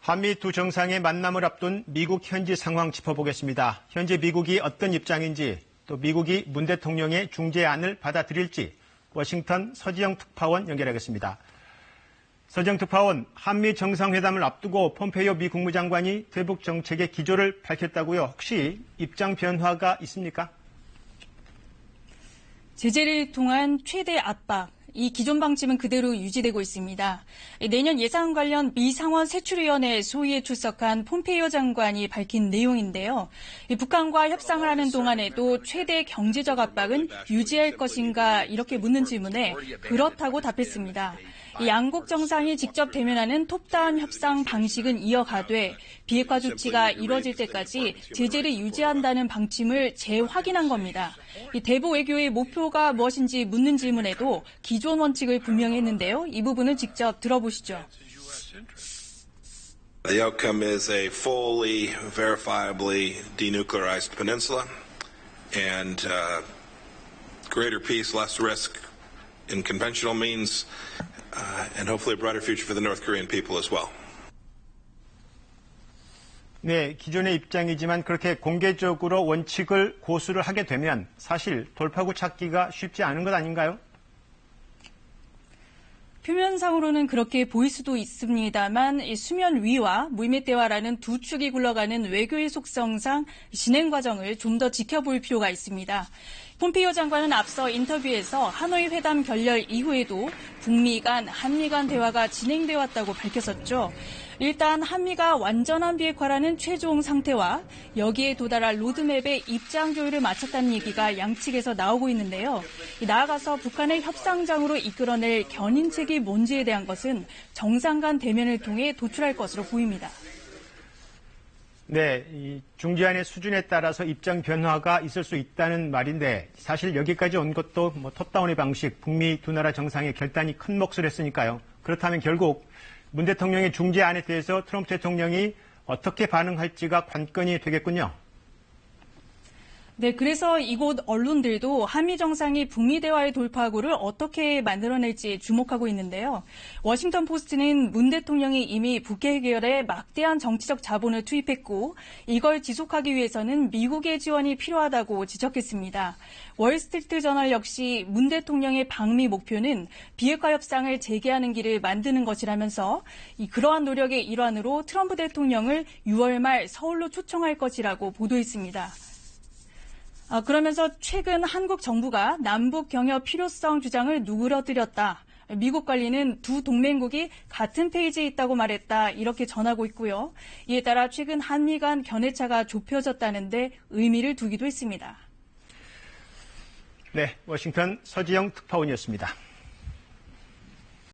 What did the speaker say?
한미 두 정상의 만남을 앞둔 미국 현지 상황 짚어보겠습니다. 현재 미국이 어떤 입장인지, 또 미국이 문 대통령의 중재안을 받아들일지 워싱턴 서지영 특파원 연결하겠습니다. 서지영 특파원, 한미 정상회담을 앞두고 폼페이오 미 국무장관이 대북 정책의 기조를 밝혔다고요. 혹시 입장 변화가 있습니까? 제재를 통한 최대 압박, 이 기존 방침은 그대로 유지되고 있습니다. 내년 예산 관련 미 상원 세출위원회 소위에 출석한 폼페이오 장관이 밝힌 내용인데요. 북한과 협상을 하는 동안에도 최대 경제적 압박은 유지할 것인가 이렇게 묻는 질문에 그렇다고 답했습니다. 양국 정상이 직접 대면하는 톱다운 협상 방식은 이어가되 비핵화 조치가 이뤄질 때까지 제재를 유지한다는 방침을 재확인한 겁니다. 대북 외교의 목표가 무엇인지 묻는 질문에도 기존 원칙을 분명히 했는데요. 이 부분은 직접 들어보시죠. The outcome is a fully, verifiably denuclearized peninsula and greater peace, less risk in conventional means. And hopefully a brighter future for the North Korean people as well. 네, 기존의 입장이지만 그렇게 공개적으로 원칙을 고수를 하게 되면 사실 돌파구 찾기가 쉽지 않은 것 아닌가요? 표면상으로는 그렇게 보일 수도 있습니다만 수면 위와 물밑 대화라는 두 축이 굴러가는 외교의 속성상 진행 과정을 좀 더 지켜볼 필요가 있습니다. 폼페이오 장관은 앞서 인터뷰에서 하노이 회담 결렬 이후에도 북미 간, 한미 간 대화가 진행돼 왔다고 밝혔었죠. 일단 한미가 완전한 비핵화라는 최종 상태와 여기에 도달할 로드맵의 입장 조율을 마쳤다는 얘기가 양측에서 나오고 있는데요. 나아가서 북한을 협상장으로 이끌어낼 견인책이 뭔지에 대한 것은 정상 간 대면을 통해 도출할 것으로 보입니다. 네, 이 중재안의 수준에 따라서 입장 변화가 있을 수 있다는 말인데 사실 여기까지 온 것도 톱다운의 방식, 북미 두 나라 정상의 결단이 큰 몫을 했으니까요. 그렇다면 결국 문 대통령의 중재안에 대해서 트럼프 대통령이 어떻게 반응할지가 관건이 되겠군요. 네, 그래서 이곳 언론들도 한미 정상이 북미 대화의 돌파구를 어떻게 만들어낼지 주목하고 있는데요. 워싱턴 포스트는 문 대통령이 이미 북핵 해결에 막대한 정치적 자본을 투입했고 이걸 지속하기 위해서는 미국의 지원이 필요하다고 지적했습니다. 월스트리트 저널 역시 문 대통령의 방미 목표는 비핵화 협상을 재개하는 길을 만드는 것이라면서 그러한 노력의 일환으로 트럼프 대통령을 6월 말 서울로 초청할 것이라고 보도했습니다. 그러면서 최근 한국 정부가 남북 경협 필요성 주장을 누그러뜨렸다. 미국 관리는 두 동맹국이 같은 페이지에 있다고 말했다. 이렇게 전하고 있고요. 이에 따라 최근 한미 간 견해차가 좁혀졌다는데 의미를 두기도 했습니다. 네, 워싱턴 서지영 특파원이었습니다.